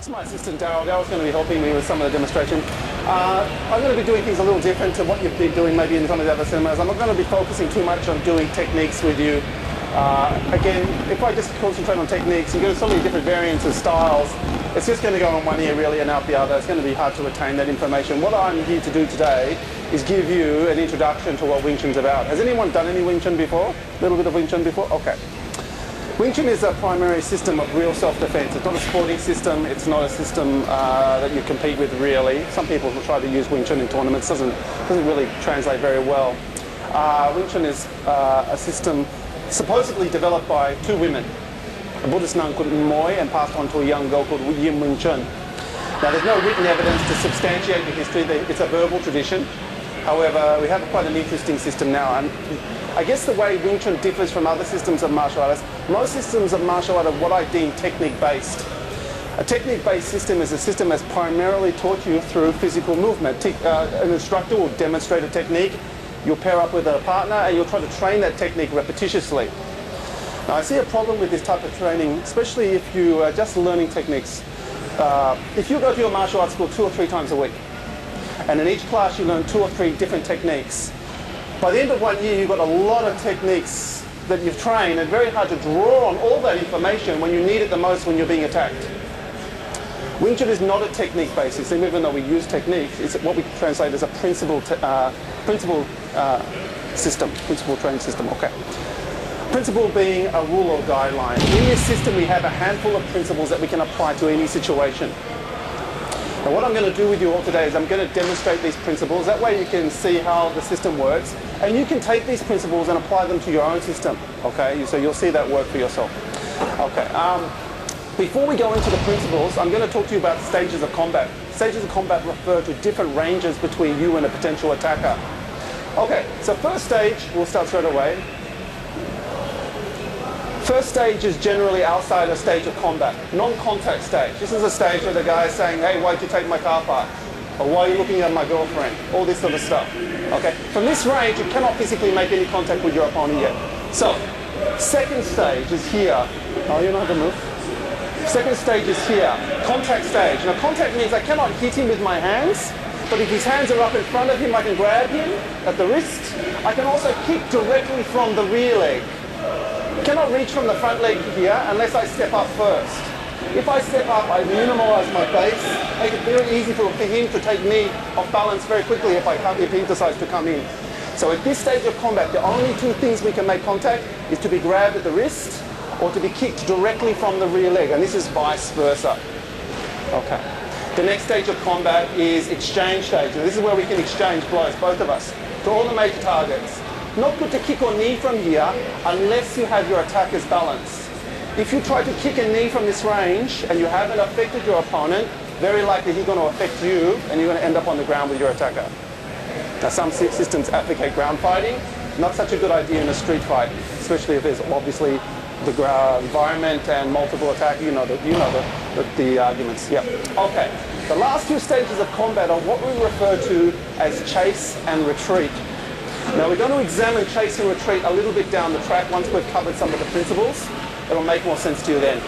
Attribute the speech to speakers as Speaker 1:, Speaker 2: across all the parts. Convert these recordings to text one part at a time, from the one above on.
Speaker 1: It's my assistant Daryl. Daryl's going to be helping me with some of the demonstration. I'm going to be doing things a little different to what you've been doing maybe in some of the other cinemas. I'm not going to be focusing too much on doing techniques with you. Again, if I just concentrate on techniques, you're going to so many different variants of styles. It's just going to go on one ear really and out the other. It's going to be hard to retain that information. What I'm here to do today is give you an introduction to what Wing Chun's about. Has anyone done any Wing Chun before? A little bit of Wing Chun before? Okay. Wing Chun is a primary system of real self-defense. It's not a sporting system. It's not a system that you compete with really. Some people will try to use Wing Chun in tournaments. Doesn't really translate very well. Wing Chun is a system supposedly developed by two women, a Buddhist nun called Moy and passed on to a young girl called Wing Chun. Now there's no written evidence to substantiate the history. It's a verbal tradition. However, we have quite an interesting system now. And I guess the way Wing Chun differs from other systems of martial arts, most systems of martial art are what I deem technique-based. A technique-based system is a system that's primarily taught you through physical movement. An instructor will demonstrate a technique, you'll pair up with a partner, and you'll try to train that technique repetitiously. Now, I see a problem with this type of training, especially if you are just learning techniques. If you go to your martial arts school 2 or 3 times a week, and in each class you learn 2 or 3 different techniques, by the end of 1 year you've got a lot of techniques that you've trained, and very hard to draw on all that information when you need it the most when you're being attacked. Wing Chun is not a technique-based system, even though we use techniques. It's what we translate as a principle training system. Okay. Principle being a rule or guideline. In this system we have a handful of principles that we can apply to any situation. Now what I'm going to do with you all today is I'm going to demonstrate these principles. That way you can see how the system works, and you can take these principles and apply them to your own system. Okay, so you'll see that work for yourself. Okay. Before we go into the principles, I'm going to talk to you about stages of combat. Stages of combat refer to different ranges between you and a potential attacker. Okay, so first stage, we'll start straight away. First stage is generally outside a stage of combat, non-contact stage. This is a stage where the guy is saying, hey, why'd you take my car park? Or why are you looking at my girlfriend? All this sort of stuff. Okay, from this range, you cannot physically make any contact with your opponent yet. So, second stage is here. Oh, you know how to move? Second stage is here, contact stage. Now contact means I cannot hit him with my hands, but if his hands are up in front of him, I can grab him at the wrist. I can also kick directly from the rear leg. I cannot reach from the front leg here unless I step up first. If I step up, I minimize my base, make it very easy for him to take me off balance very quickly if he decides to come in. So at this stage of combat, the only 2 things we can make contact is to be grabbed at the wrist or to be kicked directly from the rear leg, and this is vice versa. Okay. The next stage of combat is exchange stage, and this is where we can exchange blows, both of us, to all the major targets. Not good to kick or knee from here unless you have your attacker's balance. If you try to kick and knee from this range and you haven't affected your opponent, very likely he's going to affect you and you're going to end up on the ground with your attacker. Now some systems advocate ground fighting. Not such a good idea in a street fight, especially if there's obviously the environment and multiple attack. You know the arguments. Yep. Okay. The last 2 stages of combat are what we refer to as chase and retreat. Now we're going to examine chase and retreat a little bit down the track once we've covered some of the principles. It'll make more sense to you then.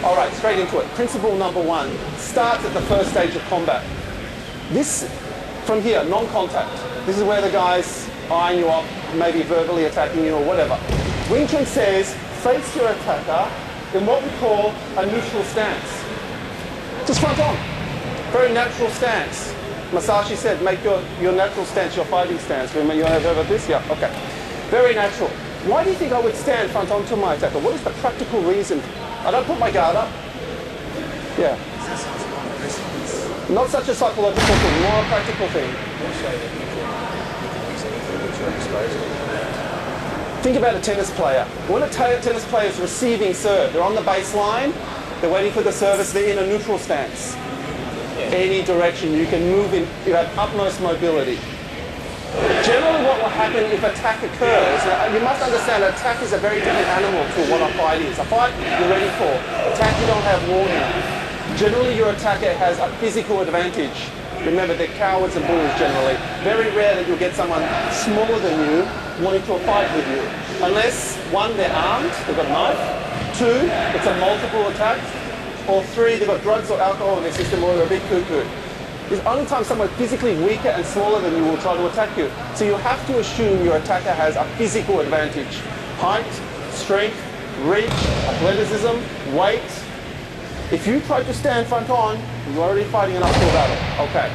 Speaker 1: Alright, straight into it. Principle number 1 starts at the first stage of combat. This, from here, non-contact. This is where the guy's eyeing you up, maybe verbally attacking you or whatever. Wing Chun says, face your attacker in what we call a neutral stance. Just front on. Very natural stance. Masashi said, make your natural stance your fighting stance. Remember, you have heard of this? Yeah, okay. Very natural. Why do you think I would stand front on to my attacker? What is the practical reason? I don't put my guard up. Yeah. Not such a psychological thing, more a practical thing. Think about a tennis player. When a tennis player is receiving serve, they're on the baseline, they're waiting for the service, they're in a neutral stance. Any direction you can move in, you have utmost mobility. Generally what will happen if attack occurs, now you must understand attack is a very different animal to what a fight is. A fight you're ready for, attack you don't have warning. Generally your attacker has a physical advantage. Remember, they're cowards and bullies generally. Very rare that you'll get someone smaller than you wanting to fight with you. Unless, 1, they're armed, they've got a knife. 2, it's a multiple attack. or 3, they've got drugs or alcohol in their system, or they're a bit cuckoo. There's only time someone physically weaker and smaller than you will try to attack you. So you have to assume your attacker has a physical advantage. Height, strength, reach, athleticism, weight. If you try to stand front on, you're already fighting an uphill battle. Okay.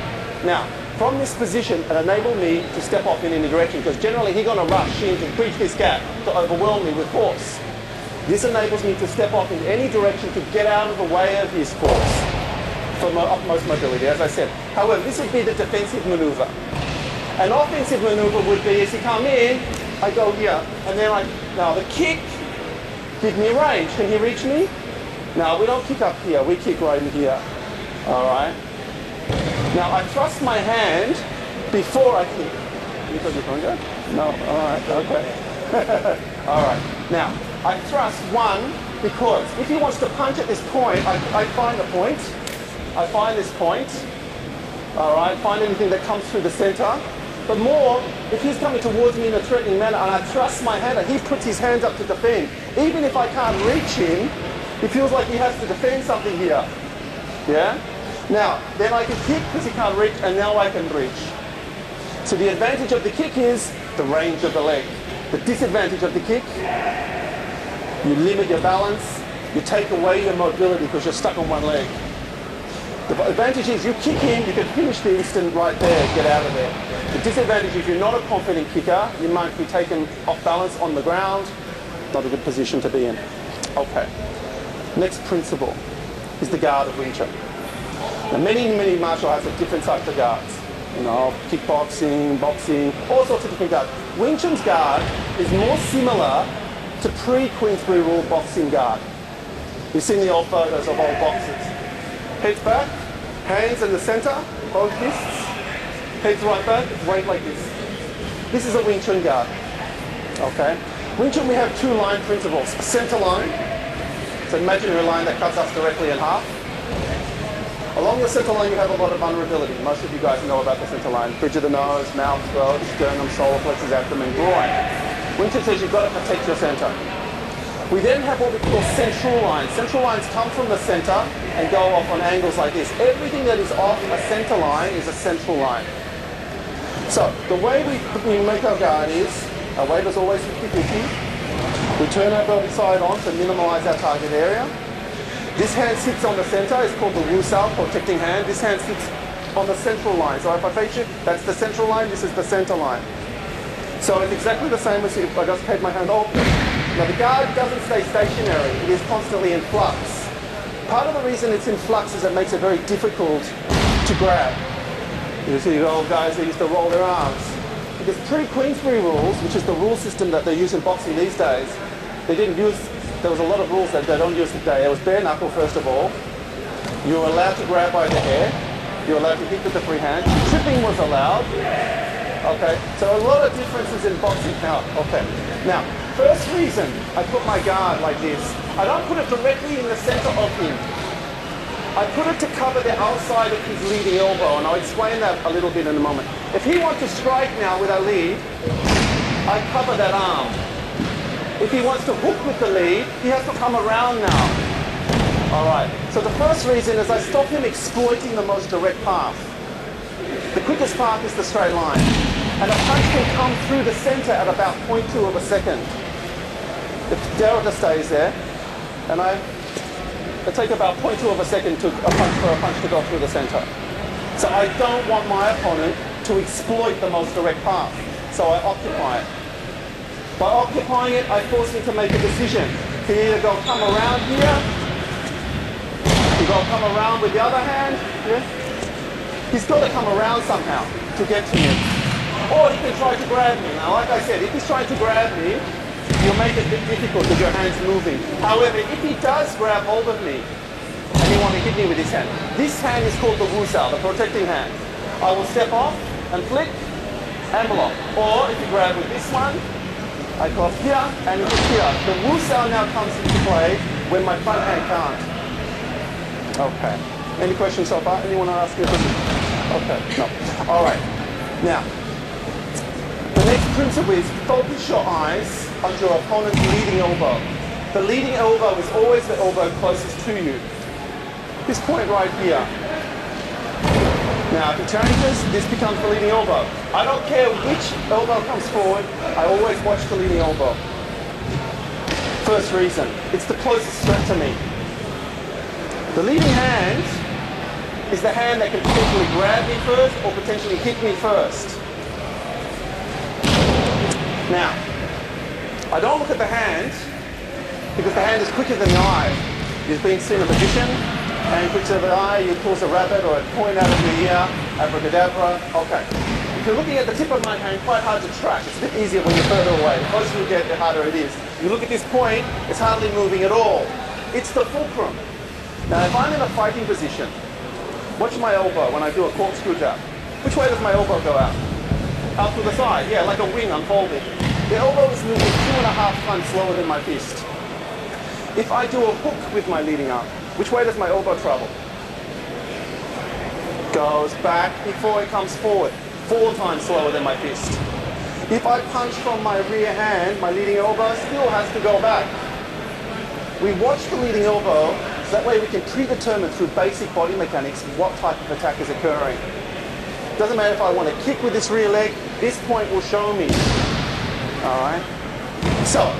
Speaker 1: Now, from this position, it enabled me to step off in any direction, because generally he's going to rush in to breach this gap to overwhelm me with force. This enables me to step off in any direction to get out of the way of his force for my utmost mobility, as I said. However, this would be the defensive maneuver. An offensive maneuver would be, as he come in, I go here, and then now the kick, give me range. Can he reach me? No, we don't kick up here, we kick right in here. All right. Now I thrust my hand before I kick. You got your finger? No, all right, okay. All right. Now, I thrust one because if he wants to punch at this point, I find a point. I find this point. All right, find anything that comes through the center. But more, if he's coming towards me in a threatening manner and I thrust my hand and he puts his hands up to defend, even if I can't reach him, he feels like he has to defend something here. Yeah? Now, then I can kick because he can't reach, and now I can reach. So the advantage of the kick is the range of the leg. The disadvantage of the kick, you limit your balance, you take away your mobility because you're stuck on one leg. The advantage is you kick in, you can finish the instant right there, get out of there. The disadvantage is you're not a confident kicker, you might be taken off balance on the ground, not a good position to be in. Okay. Next principle is the guard of Wing Chun. Now many martial arts have different types of guards. You know, kickboxing, boxing, all sorts of different guards. Wing Chun's guard is more similar to pre-Queensberry rule boxing guard. You've seen the old photos of old boxers. Heads back, hands in the center, both fists, heads right back, weight like this. This is a Wing Chun guard. Okay? Wing Chun, we have 2 line principles. A center line, it's an imaginary line that cuts us directly in half. Along the center line you have a lot of vulnerability. Most of you guys know about the center line. Bridge of the nose, mouth, throat, sternum, solar plexus, abdomen, groin. Wing Chun says you've got to protect your center. We then have what we call central lines. Central lines come from the center and go off on angles like this. Everything that is off a center line is a central line. So the way we make our guard is, our weight is always 50-50. We turn our body side on to minimize our target area. This hand sits on the center, it's called the Wu Sao, protecting hand. This hand sits on the central line. So if I face you, that's the central line, this is the center line. So it's exactly the same as if I just keep my hand open. Now the guard doesn't stay stationary, it is constantly in flux. Part of the reason it's in flux is it makes it very difficult to grab. You see the old guys that used to roll their arms. Because pre-Queensberry rules, which is the rule system that they use in boxing these days, they didn't use, there was a lot of rules that they don't use today. It was bare knuckle first of all. You were allowed to grab by the hair. You were allowed to hit with the free hand. Tripping was allowed. Okay, so a lot of differences in boxing now. Okay, now, first reason I put my guard like this, I don't put it directly in the center of him. I put it to cover the outside of his leading elbow, and I'll explain that a little bit in a moment. If he wants to strike now with a lead, I cover that arm. If he wants to hook with the lead, he has to come around now. All right, so the first reason is I stop him exploiting the most direct path. The quickest path is the straight line. And a punch can come through the center at about 0.2 of a second. The delta stays there, and I take about 0.2 of a second for a punch to go through the center. So I don't want my opponent to exploit the most direct path, so I occupy it. By occupying it, I force him to make a decision. He either go come around here, he go come around with the other hand, yeah? He's got to come around somehow to get to me. Or he can try to grab me. Now, like I said, if he's trying to grab me, you'll make it a bit difficult because your hand's moving. However, if he does grab hold of me, and he wants to hit me with his hand, this hand is called the Wu Sao, the protecting hand. I will step off and flick and block. Or if you grab with this one, I go up here and hit here. The Wu Sao now comes into play when my front hand can't. Okay. Any questions so far? Anyone want to ask you a question? Okay, no. All right. Now, the next principle is focus your eyes on your opponent's leading elbow. The leading elbow is always the elbow closest to you. this point right here. Now, if he changes, this becomes the leading elbow. I don't care which elbow comes forward, I always watch the leading elbow. First reason, it's the closest threat to me. The leading hand is the hand that can potentially grab me first or potentially hit me first. Now, I don't look at the hand because the hand is quicker than the eye. He's being seen in position, and quicker than the eye, you pulls a rabbit or a point out of your ear, abracadabra, okay. If you're looking at the tip of my hand, quite hard to track. It's a bit easier when you're further away. The closer you get, the harder it is. You look at this point, it's hardly moving at all. It's the fulcrum. Now, if I'm in a fighting position, watch my elbow when I do a corkscrew jab. Which way does my elbow go out? Out to the side, yeah, like a wing unfolding. The elbow is moving 2.5 times slower than my fist. If I do a hook with my leading arm, which way does my elbow travel? Goes back before it comes forward, 4 times slower than my fist. If I punch from my rear hand, my leading elbow still has to go back. We watch the leading elbow, so that way we can predetermine through basic body mechanics what type of attack is occurring. Doesn't matter if I want to kick with this rear leg, this point will show me. Alright? So,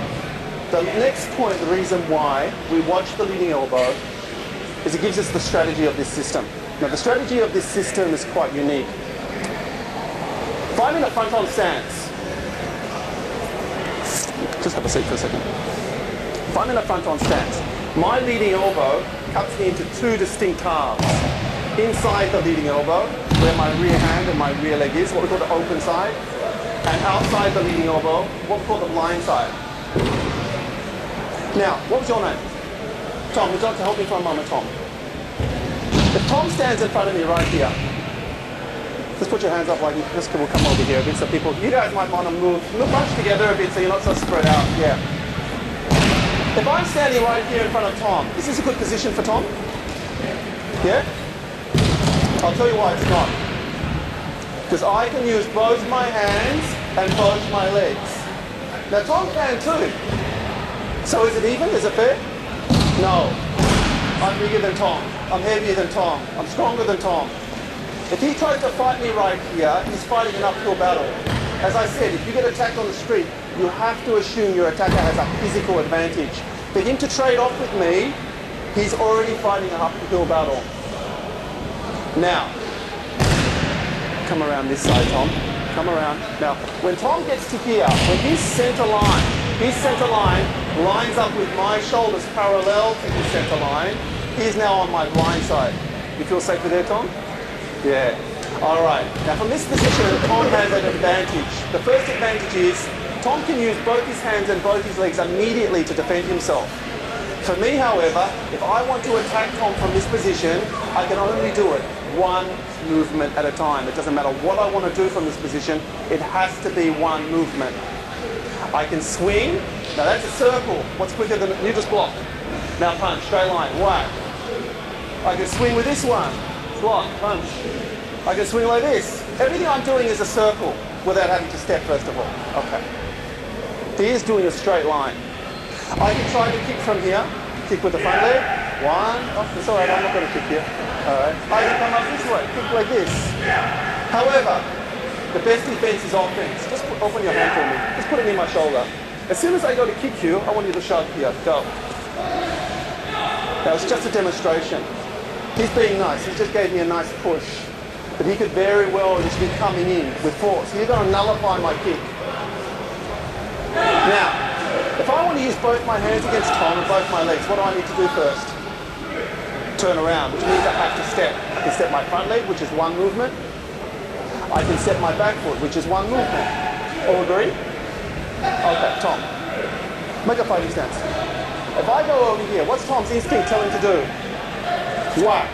Speaker 1: the next point, the reason why we watch the leading elbow is it gives us the strategy of this system. Now, the strategy of this system is quite unique. If I'm in a front-on stance, just have a seat for a second. If I'm in a front-on stance, my leading elbow cuts me into 2 distinct halves. Inside the leading elbow, where my rear hand and my rear leg is, what we call the open side, and outside the leading elbow, what we call the blind side. Now, what was your name? Tom, would you like to help me for a moment, Tom? If Tom stands in front of me right here, just put your hands up like this, we'll come over here a bit so people, you guys might want to move bunch together a bit so you're not so spread out, yeah. If I'm standing right here in front of Tom, is this a good position for Tom? Yeah? I'll tell you why it's not. Because I can use both my hands and both my legs. Now Tom can too. So is it even? Is it fair? No. I'm bigger than Tom. I'm heavier than Tom. I'm stronger than Tom. If he tries to fight me right here, he's fighting an uphill battle. As I said, if you get attacked on the street, you have to assume your attacker has a physical advantage. For him to trade off with me, he's already fighting an uphill battle. Now, come around this side, Tom. Come around. Now, when Tom gets to here, when his center line lines up with my shoulders parallel to his center line, he's now on my blind side. You feel safer there, Tom? Yeah. All right. Now, from this position, Tom has an advantage. The first advantage is Tom can use both his hands and both his legs immediately to defend himself. For me, however, if I want to attack Tom from this position, I can only do it one movement at a time. It doesn't matter what I want to do from this position, it has to be one movement. I can swing. Now that's a circle. What's quicker than, you just block. Now punch, straight line, whack. I can swing with this one. Block, punch. I can swing like this. Everything I'm doing is a circle without having to step first of all. Okay. He is doing a straight line. I can try to kick from here. Kick with the front leg. One. Oh, it's all right, I'm not going to kick here. All right. I can come up this way. Kick like this. However, the best defense is offense. Just open your hand for me. Just put it in my shoulder. As soon as I go to kick you, I want you to shove here. Go. That was just a demonstration. He's being nice. He just gave me a nice push. But he could very well just be coming in with force. So you're going to nullify my kick. Now, if I want to use both my hands against Tom and both my legs, what do I need to do first? Turn around, which means I have to step. I can step my front leg, which is one movement. I can step my back foot, which is one movement. All agree? Okay, Tom. Make a fighting stance. If I go over here, what's Tom's instinct telling him to do? Whack.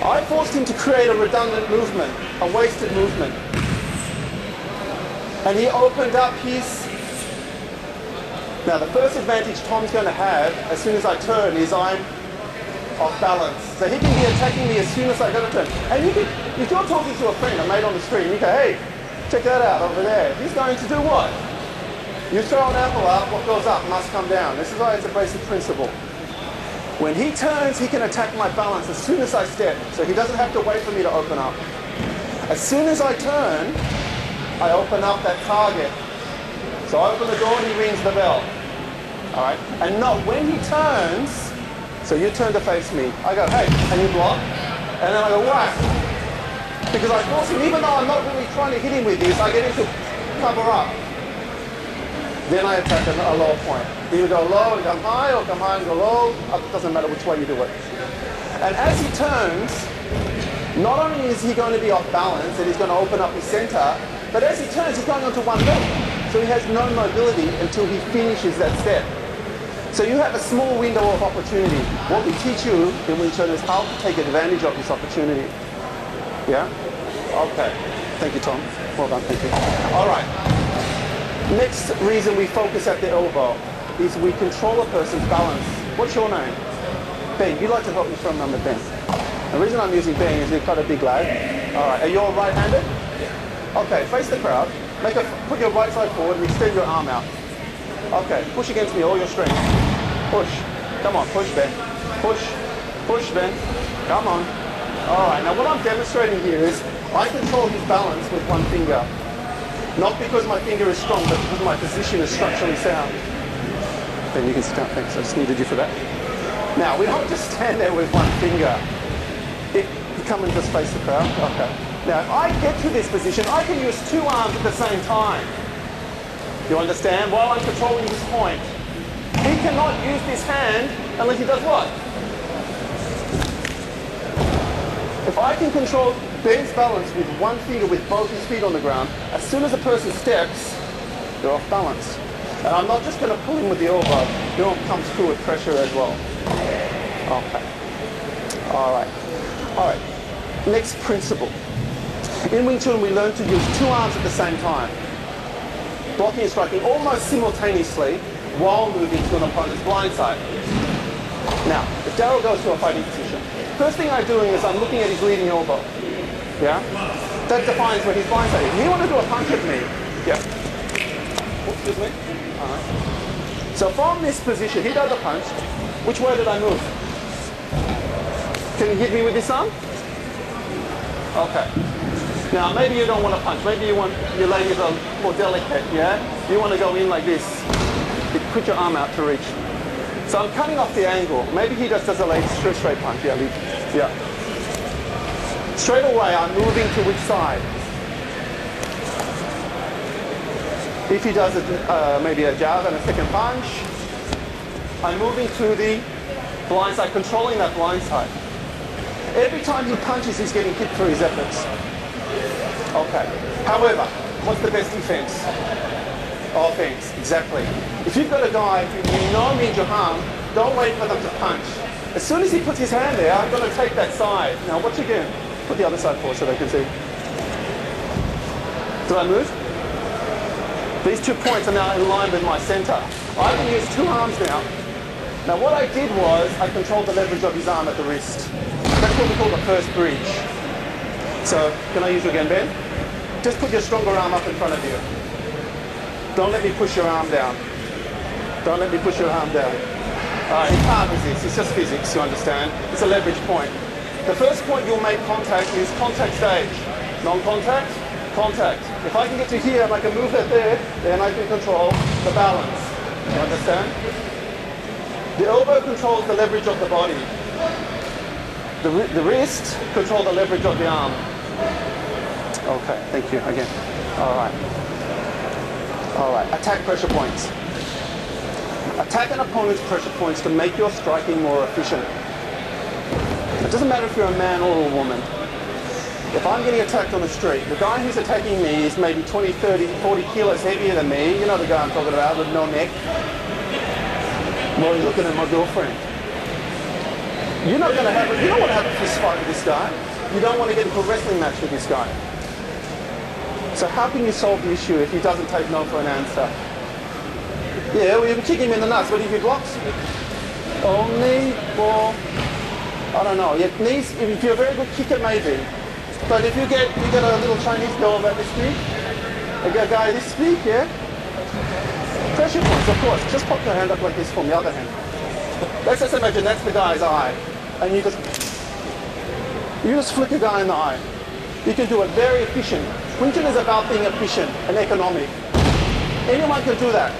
Speaker 1: I forced him to create a redundant movement, a wasted movement. And he opened up his... Now the first advantage Tom's going to have as soon as I turn is I'm off balance. So he can be attacking me as soon as I go to turn. And you can, if you're talking to a friend, a mate on the street, and you go, hey, check that out over there. He's going to do what? You throw an apple up, what goes up must come down. This is why it's a basic principle. When he turns, he can attack my balance as soon as I step. So he doesn't have to wait for me to open up. As soon as I turn, I open up that target. So I open the door and he rings the bell. All right? And not when he turns, so you turn to face me. I go, hey, and you block. And then I go, whack. Because I force him, even though I'm not really trying to hit him with this, I get him to cover up. Then I attack a low point. Either go low and come high, or come high and go low. It doesn't matter which way you do it. And as he turns, not only is he going to be off balance and he's going to open up his center, but as he turns, he's going onto one leg. So he has no mobility until he finishes that step. So you have a small window of opportunity. What we teach you in Wing Chun is how to take advantage of this opportunity. Yeah? Okay. Thank you, Tom. Well done, thank you. All right. Next reason we focus at the elbow is we control a person's balance. What's your name? Ben. You'd like to help me from number Ben. The reason I'm using Ben is you're quite a big lad. All right. Are you all right-handed? Okay. Face the crowd. Put your right side forward and extend your arm out. Okay. Push against me, all your strength. Push. Come on. Push, Ben. Push. Push, Ben. Come on. All right. Now what I'm demonstrating here is I control his balance with one finger. Not because my finger is strong, but because my position is structurally sound. Then you can sit down. Thanks. I just needed you for that. Now, we don't just stand there with one finger. You come and just face the crowd. Okay. Now, if I get to this position, I can use two arms at the same time. You understand? While I'm controlling his point. He cannot use this hand unless he does what? If I can control Ben's balance with one finger with both his feet on the ground, as soon as a person steps, they're off balance. And I'm not just going to pull him with the elbow. The arm comes through with pressure as well. Okay. All right. All right. Next principle. In Wing Chun, we learn to use two arms at the same time. Blocking and striking almost simultaneously while moving to an opponent's blind side. Now, if Daryl goes to a fighting position, first thing I'm doing is I'm looking at his leading elbow. Yeah? That defines where he's blind side is. If he want to do a punch at me, yeah. Excuse me. All right. So from this position, he does a punch. Which way did I move? Can you hit me with this arm? Okay. Now maybe you don't want to punch. Maybe you want your leg is more delicate. Yeah. You want to go in like this. You put your arm out to reach. So I'm cutting off the angle. Maybe he just does a late straight punch. Yeah. Yeah. Straight away, I'm moving to which side? If he does maybe a jab and a second punch, I'm moving to the blind side, controlling that blind side. Every time he punches, he's getting hit for his efforts. Okay. However, what's the best defense? Offense, exactly. If you've got a guy who you know means your harm, don't wait for them to punch. As soon as he puts his hand there, I'm going to take that side. Now, watch again. Put the other side forward so they can see. Did I move? These 2 points are now in line with my center. I can use two arms now. Now what I did was I controlled the leverage of his arm at the wrist. That's what we call the first bridge. So can I use you again, Ben? Just put your stronger arm up in front of you. Don't let me push your arm down. Don't let me push your arm down. He can't resist. It's just physics, you understand? It's a leverage point. The first point you'll make contact is contact stage. Non-contact, contact. If I can get to here and I can move that there, then I can control the balance. You understand? The elbow controls the leverage of the body. The wrist controls the leverage of the arm. Okay, thank you again. All right. All right, attack pressure points. Attack an opponent's pressure points to make your striking more efficient. It doesn't matter if you're a man or a woman. If I'm getting attacked on the street, the guy who's attacking me is maybe 20, 30, 40 kilos heavier than me. You know the guy I'm talking about with no neck. Well, he's looking at my girlfriend. You don't want to have a fist fight with this guy. You don't want to get into a wrestling match with this guy. So how can you solve the issue if he doesn't take no for an answer? Yeah, well, you can kick him in the nuts, but if he blocks, only for, I don't know, your knees, if you're a very good kicker, maybe. But if you get a little Chinese girl about this big, a guy this big, yeah? Pressure points, of course. Just pop your hand up like this from the other hand. Let's just imagine that's the guy's eye, and you just flick a guy in the eye. You can do it very efficient. Wing Chun is about being efficient and economic. Anyone can do that.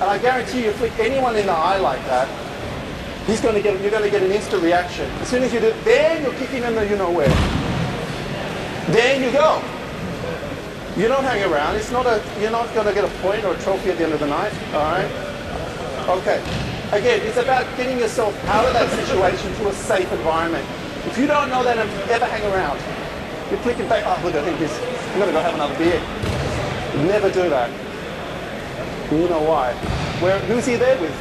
Speaker 1: And I guarantee you flick anyone in the eye like that, you're going to get an instant reaction. As soon as you do, then you're kicking in the you-know-where. Then you go. You don't hang around. You're not going to get a point or a trophy at the end of the night. All right? Okay. Again, it's about getting yourself out of that situation to a safe environment. If you don't know that and ever hang around, you're flicking back, oh, look, I think I'm going to go have another beer. Never do that. You know why? Who's he there with?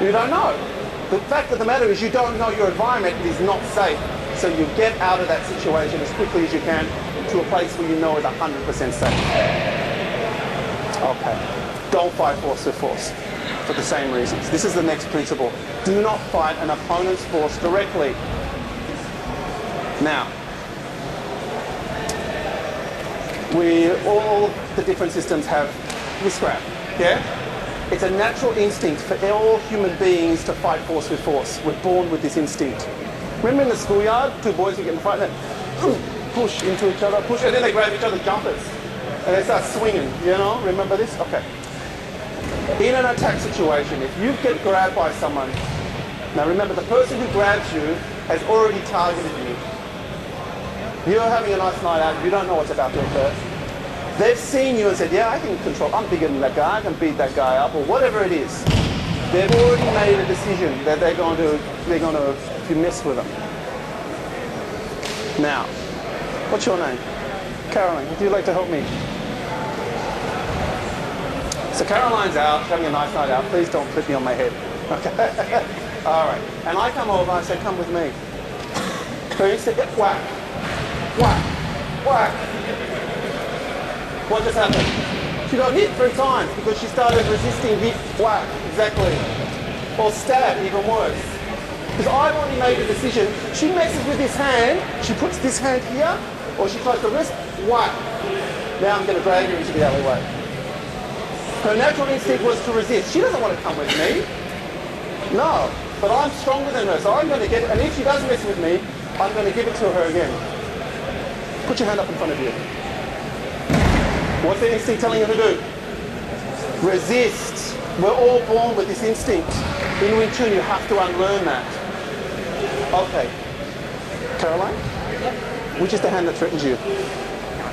Speaker 1: You don't know. The fact of the matter is you don't know your environment is not safe. So you get out of that situation as quickly as you can to a place where you know is 100% safe. Okay. Don't fight force with force for the same reasons. This is the next principle. Do not fight an opponent's force directly. Now, all the different systems have this graph, yeah? It's a natural instinct for all human beings to fight force with force. We're born with this instinct. Remember in the schoolyard, two boys would get in the fight and then push into each other, push, and then they grab each other's jumpers. And they start swinging, you know? Remember this? Okay. In an attack situation, if you get grabbed by someone, now remember the person who grabs you has already targeted you. You're having a nice night out, you don't know what's about to occur. They've seen you and said, yeah, I can control, I'm bigger than that guy, I can beat that guy up, or whatever it is. They've already made a decision that they're going to if you mess with them. Now, what's your name? Caroline, would you like to help me? So Caroline's out, having a nice night out. Please don't flip me on my head. Okay. All right. And I come over and I say, come with me. So you say, whack, whack, whack. What just happened? She got hit 3 times because she started resisting hit, whack, exactly. Or stab, even worse. Because I've already made a decision. She messes with this hand, she puts this hand here, or she tries to wrist, whack. Now I'm going to drag her into the alleyway. Her natural instinct was to resist. She doesn't want to come with me. No, but I'm stronger than her, so I'm going to get it. And if she does mess with me, I'm going to give it to her again. Put your hand up in front of you. What's the instinct telling you to do? Resist. We're all born with this instinct. In Wing Chun, you have to unlearn that. Okay. Caroline? Yep. Which is the hand that threatens you?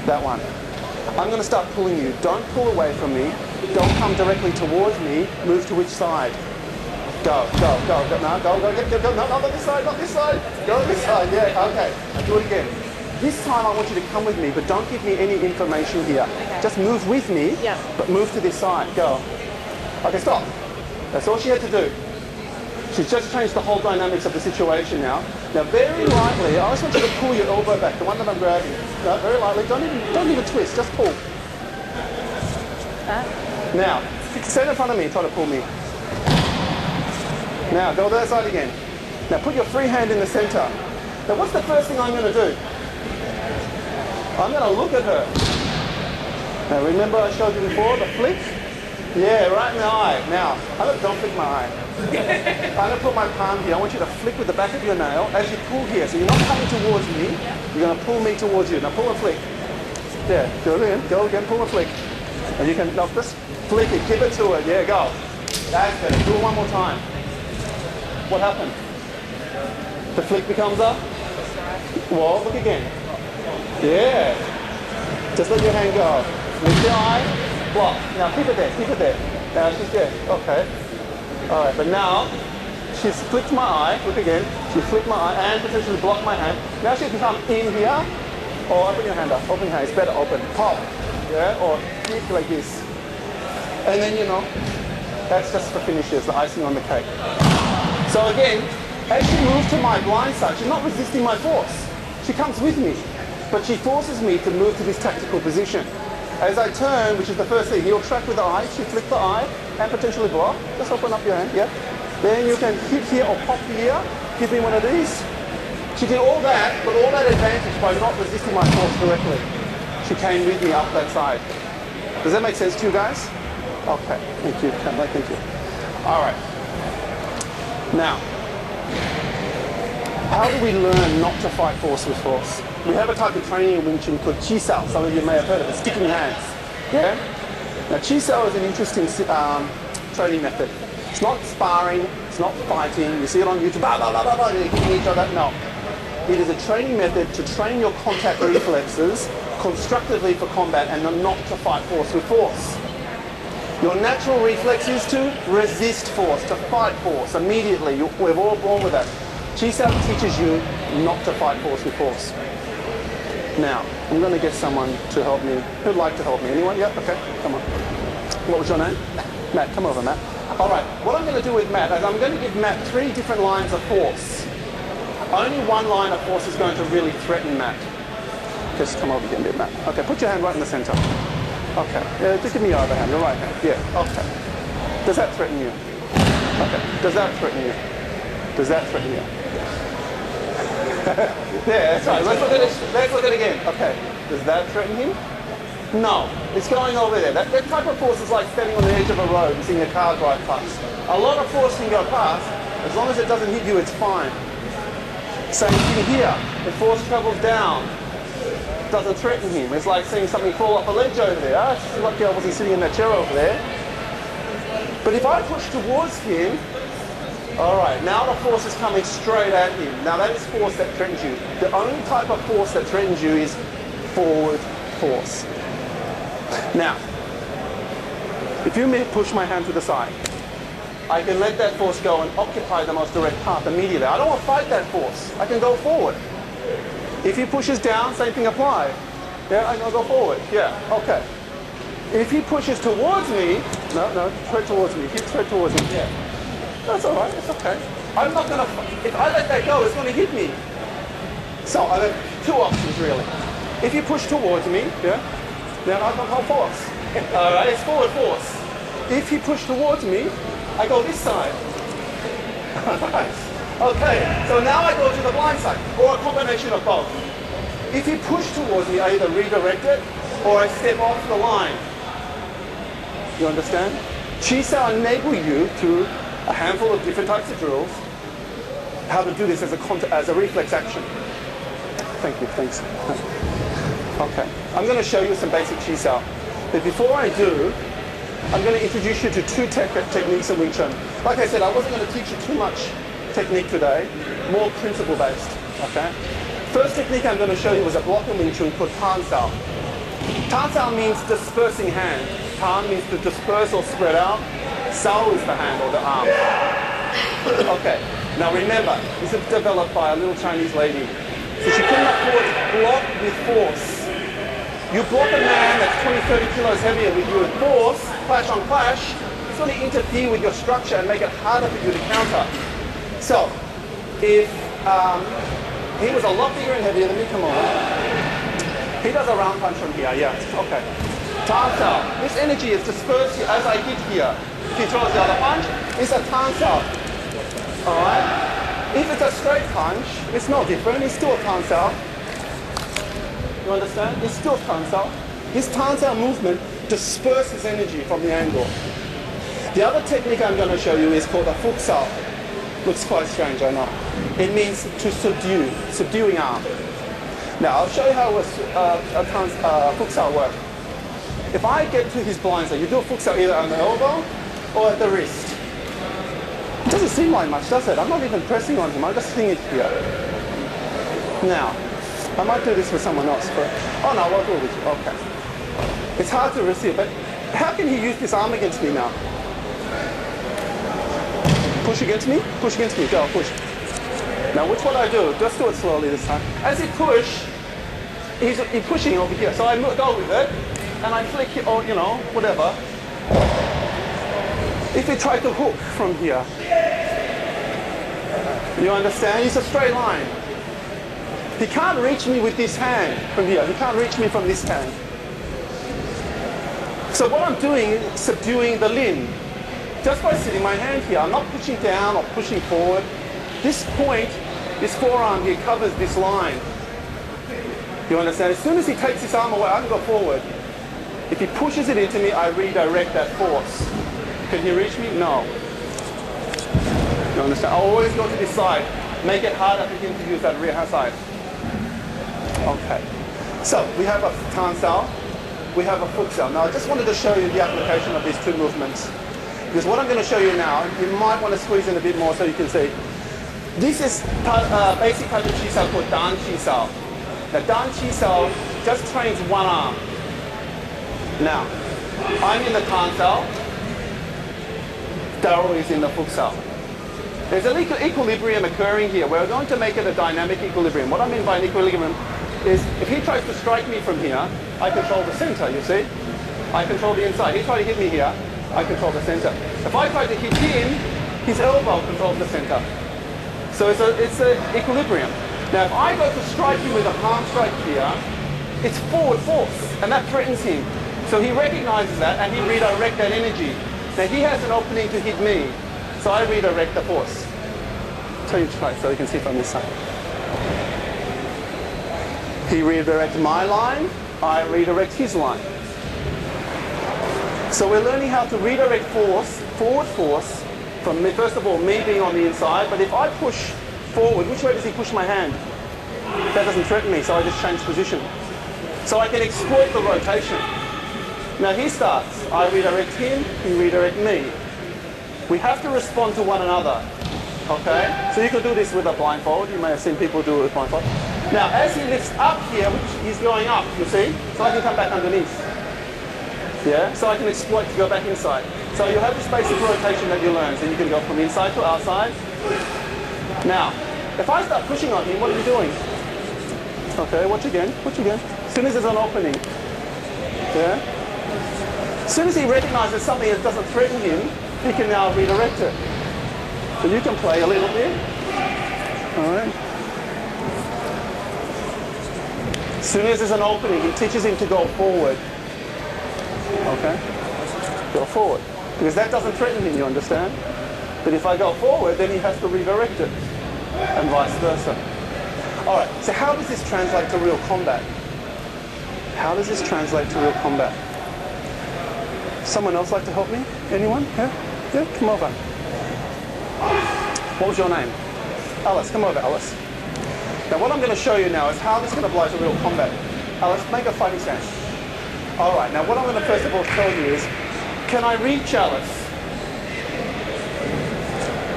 Speaker 1: That one. I'm going to start pulling you. Don't pull away from me. Don't come directly towards me. Move to which side? Go, go, go, go. No, go, go, go. No, not this side, not this side. Go this side. Yeah, okay. Do it again. This time I want you to come with me, but don't give me any information here. Okay. Just move with me, but move to this side. Go. Okay, stop. That's all she had to do. She's just changed the whole dynamics of the situation now. Now, very lightly, I just want you to pull your elbow back, the one that I'm grabbing. No, very lightly. Don't even twist. Just pull. Now, stand in front of me and try to pull me. Now, go to the other side again. Now, put your free hand in the center. Now, what's the first thing I'm going to do? I'm going to look at her. Now, remember I showed you before, the flick? Yeah, right in the eye. Now, don't flick my eye. I'm going to put my palm here. I want you to flick with the back of your nail as you pull here. So you're not coming towards me. You're going to pull me towards you. Now, pull and flick. Yeah, go again, pull and flick. And you can, now, just flick it, give it to her. Yeah, go. That's better. Do it one more time. What happened? The flick becomes a? Well, look again. Yeah. Just let your hand go. Lift your eye, block. Now keep it there, keep it there. Now she's there. Okay. Alright, but now she's flicked my eye. Look again. She flicked my eye and potentially blocked my hand. Now she can come in here or open your hand up. Open your hand. It's better open. Pop. Yeah? Or kick like this. And then, you know, that's just the finishes, the icing on the cake. So again, as she moves to my blind side, she's not resisting my force. She comes with me. But she forces me to move to this tactical position. As I turn, which is the first thing, you'll track with the eye, she flick the eye, and potentially block. Just open up your hand, yeah? Then you can hit here or pop here, give me one of these. She did all that, but all that advantage by not resisting my force directly. She came with me up that side. Does that make sense to you guys? Okay, thank you, Cameron, thank you. All right. Now, how do we learn not to fight force with force? We have a type of training in Wing Chun called Chi Sao. Some of you may have heard of it, sticking hands. Yeah? Now, Chi Sao is an interesting training method. It's not sparring, it's not fighting. You see it on YouTube, blah, blah, blah, blah, blah, they're hitting each other. No. It is a training method to train your contact reflexes constructively for combat and not to fight force with force. Your natural reflex is to resist force, to fight force immediately. We're all born with that. Chi Sao teaches you not to fight force with force. Now, I'm going to get someone to help me. Who'd like to help me? Anyone? Yeah? Okay, come on. What was your name? Matt, come over, Matt. All right, what I'm going to do with Matt is I'm going to give Matt 3 different lines of force. Only one line of force is going to really threaten Matt. Just come over here a bit, Matt. Okay, put your hand right in the center. Okay, yeah, just give me your other hand, your right hand. Yeah, okay. Does that threaten you? Okay, does that threaten you? Does that threaten you? Yeah, that's right. Let's look at it. Let's look at it again. Okay, does that threaten him? No, it's going over there. That type of force is like standing on the edge of a road and seeing a car drive past. A lot of force can go past. As long as it doesn't hit you, it's fine. Same thing here. The force travels down. Doesn't threaten him. It's like seeing something fall off a ledge over there. Ah, it's lucky I wasn't sitting in that chair over there. But if I push towards him, all right, now the force is coming straight at him. Now that is force that threatens you. The only type of force that threatens you is forward force. Now, if you push my hand to the side, I can let that force go and occupy the most direct path immediately. I don't want to fight that force. I can go forward. If he pushes down, same thing applies. Yeah, I can go forward. Yeah, okay. If he pushes towards me, no, tread towards me. He tread towards me. Yeah. That's all right, it's okay. I'm not going to, if I let that go, it's going to hit me. So I have 2 options really. If you push towards me, yeah, then I can hold force. All right, it's forward force. If you push towards me, I go this side. Okay, so now I go to the blind side, or a combination of both. If you push towards me, I either redirect it, or I step off the line. You understand? Chi Sao enable you through a handful of different types of drills, how to do this as a reflex action. Thank you, thanks. Okay, I'm going to show you some basic Chi Sao. But before I do, I'm going to introduce you to 2 techniques in Wing Chun. Like I said, I wasn't going to teach you too much technique today, more principle based, okay? First technique I'm going to show you was a block in Wing Chun called Tan Sao. Tan Sao means dispersing hand. Tan means to disperse or spread out. Sao is the hand or the arm. Okay, now remember, this is developed by a little Chinese lady. So she couldn't afford to block with force. You block a man that's 20, 30 kilos heavier with you with force, clash on clash, it's going to interfere with your structure and make it harder for you to counter. So, if he was a lot bigger and heavier than me, come on. He does a round punch from here, yeah, okay. Tan Sao. This energy is dispersed as I hit here. If he throws the other punch, it's a Tan Sao. Alright? If it's a straight punch, it's no different, it's still a Tan Sao. You understand? It's still Tan Sao. His Tan Sao movement disperses energy from the angle. The other technique I'm going to show you is called a Fuk Sao. Looks quite strange, I know. It means to subdue, subduing arm. Now, I'll show you how a Fuk Sao works. If I get to his blind side, you do a Fuk Sao either on the elbow or at the wrist. It doesn't seem like much, does it? I'm not even pressing on him, I'm just seeing it here. Now, I might do this with someone else, but, oh no, I'll do it with you, okay. It's hard to receive, but how can he use this arm against me now? Push against me, go, push. Now which one I do? Just do it slowly this time. As he push, he's pushing over here, so I go with it, and I flick it, or you know, whatever. If he tried to hook from here, you understand? It's a straight line. He can't reach me with this hand from here. He can't reach me from this hand. So what I'm doing is subduing the limb. Just by sitting my hand here, I'm not pushing down or pushing forward. This point, this forearm here covers this line. You understand? As soon as he takes his arm away, I can go forward. If he pushes it into me, I redirect that force. Can he reach me? No. You understand? I always go to this side. Make it harder for him to use that rear hand side. Okay. So we have a tan sao, we have a foot sao. Now I just wanted to show you the application of these two movements. Because what I'm going to show you now, you might want to squeeze in a bit more so you can see. This is basic type of chi sao called dan chi sao. The dan chi sao just trains one arm. Now, I'm in the tan sao. Daryl is in the foot sao. There's an equilibrium occurring here. We're going to make it a dynamic equilibrium. What I mean by an equilibrium is if he tries to strike me from here, I control the center, you see? I control the inside. He tried to hit me here, I control the center. If I try to hit him, his elbow controls the center. So it's an equilibrium. Now if I go to strike him with a palm strike here, it's forward force, and that threatens him. So he recognizes that and he redirects that energy. Now he has an opening to hit me, so I redirect the force. So you try so you can see from this side. He redirects my line, I redirect his line. So we're learning how to redirect force, forward force, from me, first of all, me being on the inside, but if I push forward, which way does he push my hand? That doesn't threaten me, so I just change position. So I can exploit the rotation. Now he starts, I redirect him, he redirects me. We have to respond to one another, okay? So you can do this with a blindfold, you may have seen people do it with blindfold. Now as he lifts up here, he's going up, you see? So I can come back underneath. Yeah, so I can exploit to go back inside. So you have this basic rotation that you learn, so you can go from inside to outside. Now, if I start pushing on him, what are you doing? Okay, watch again, watch again. As soon as there's an opening, yeah? As soon as he recognizes something that doesn't threaten him, he can now redirect it. So you can play a little bit. All right. As soon as there's an opening, he teaches him to go forward. Okay? Go forward. Because that doesn't threaten him, you understand? But if I go forward, then he has to redirect it. And vice versa. Alright, so how does this translate to real combat? How does this translate to real combat? Someone else like to help me? Anyone? Yeah? Yeah, come over. What was your name? Alice, come over, Alice. Now what I'm going to show you now is how this is going to apply to real combat. Alice, make a fighting stance. Alright, now what I'm going to first of all tell you is, can I reach Alice?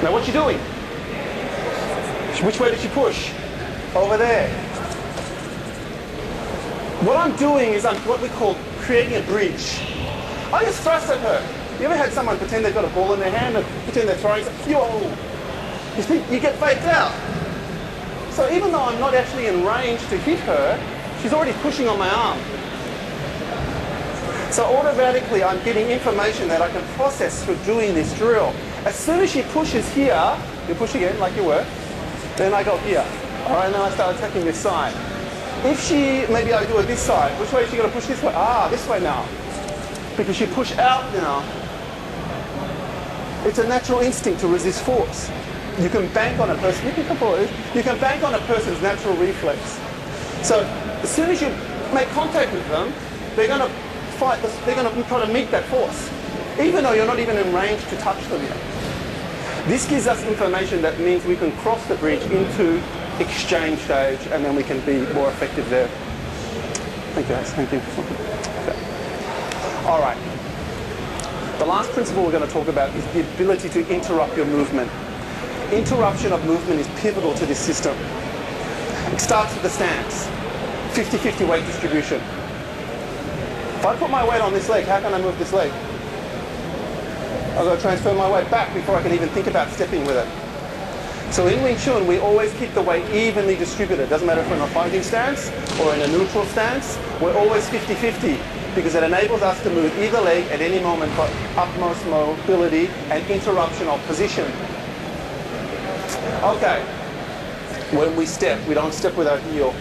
Speaker 1: Now what you doing? Which way did she push? Over there. What I'm doing is I'm what we call creating a bridge. I just thrust at her. You ever had someone pretend they've got a ball in their hand and pretend they're throwing something? You think you get faked out. So even though I'm not actually in range to hit her, she's already pushing on my arm. So automatically I'm getting information that I can process through doing this drill. As soon as she pushes here, you push again like you were, then I go here. Alright, now I start attacking this side. If she, maybe I do it this side, which way is she going to push this way? Ah, this way now. Because she pushed out now. It's a natural instinct to resist force. You can bank on a person, you can come forward, you can bank on a person's natural reflex. So as soon as you make contact with them, they're going to fight, they're going to try to meet that force, even though you're not even in range to touch them yet. This gives us information that means we can cross the bridge into exchange stage, and then we can be more effective there. Thank you, guys. Thank you. Okay. All right. The last principle we're going to talk about is the ability to interrupt your movement. Interruption of movement is pivotal to this system. It starts with the stance. 50-50 weight distribution. If I put my weight on this leg, how can I move this leg? I've got to transfer my weight back before I can even think about stepping with it. So in Wing Chun, we always keep the weight evenly distributed. Doesn't matter if we're in a fighting stance or in a neutral stance, we're always 50-50 because it enables us to move either leg at any moment for utmost mobility and interruption of position. Okay, when we step, we don't step with our heel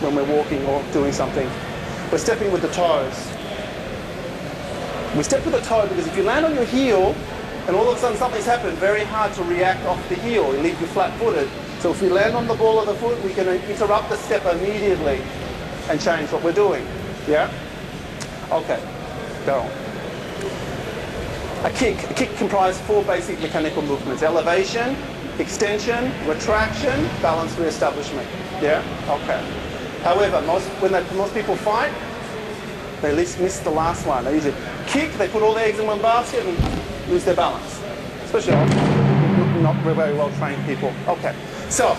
Speaker 1: when we're walking or doing something. We're stepping with the toes. We step with the toe because if you land on your heel and all of a sudden something's happened, very hard to react off the heel. It leaves you flat-footed. So if we land on the ball of the foot, we can interrupt the step immediately and change what we're doing. Yeah? Okay, go on. A kick comprises 4 basic mechanical movements: elevation, extension, retraction, balance re-establishment. Yeah? Okay. However, most people fight, they miss the last one. They usually kick, they put all their eggs in one basket and lose their balance. Especially not very well trained people. Okay. So,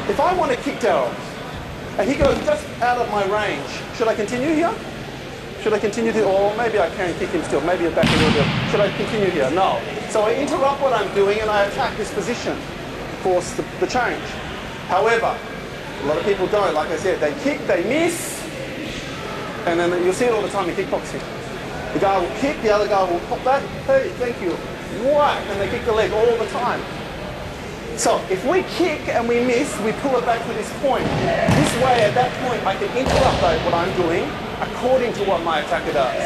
Speaker 1: if I want to kick Daryl, and he goes just out of my range, should I continue here? Should I continue to, or maybe I can kick him still, maybe back a little bit. Should I continue here? No. So I interrupt what I'm doing and I attack this position, force the change. However, a lot of people don't. Like I said, they kick, they miss, and then you'll see it all the time in kickboxing. The guy will kick, the other guy will pop back, hey, thank you, whack, and they kick the leg all the time. So if we kick and we miss, we pull it back to this point. This way, at that point, I can interrupt what I'm doing according to what my attacker does.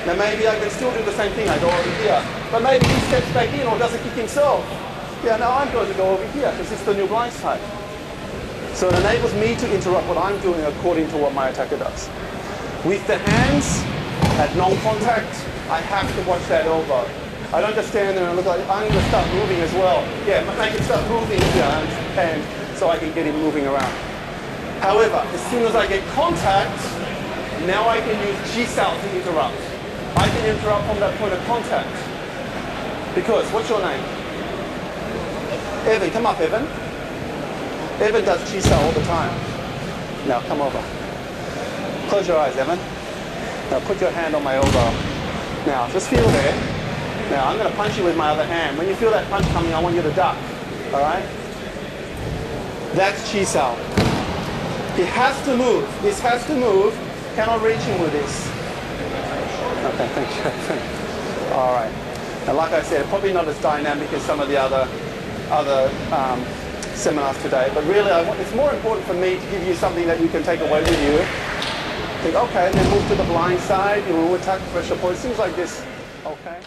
Speaker 1: Now maybe I can still do the same thing, I go over here, but maybe he steps back in or doesn't kick himself. Yeah, now I'm going to go over here because it's the new blind side. So it enables me to interrupt what I'm doing according to what my attacker does. With the hands, at non-contact, I have to watch that elbow. I don't just stand there and look like, I'm going to start moving as well. Yeah, make it start moving here, and so I can get him moving around. However, as soon as I get contact, now I can use Chi-Sao to interrupt. I can interrupt from that point of contact. Because, what's your name? Evan, come up, Evan. Evan does Chi-Sao all the time. Now, come over. Close your eyes, Evan. Now, put your hand on my elbow. Now, just feel there. Now, I'm going to punch you with my other hand. When you feel that punch coming, I want you to duck. All right? That's Chi-Sao. He has to move. This has to move. Cannot reach him with this. Okay, thank you. All right. And like I said, probably not as dynamic as some of the other seminars today, but really it's more important for me to give you something that you can take away with you. Think, okay, then move to the blind side, you will attack pressure points, things like this. Okay.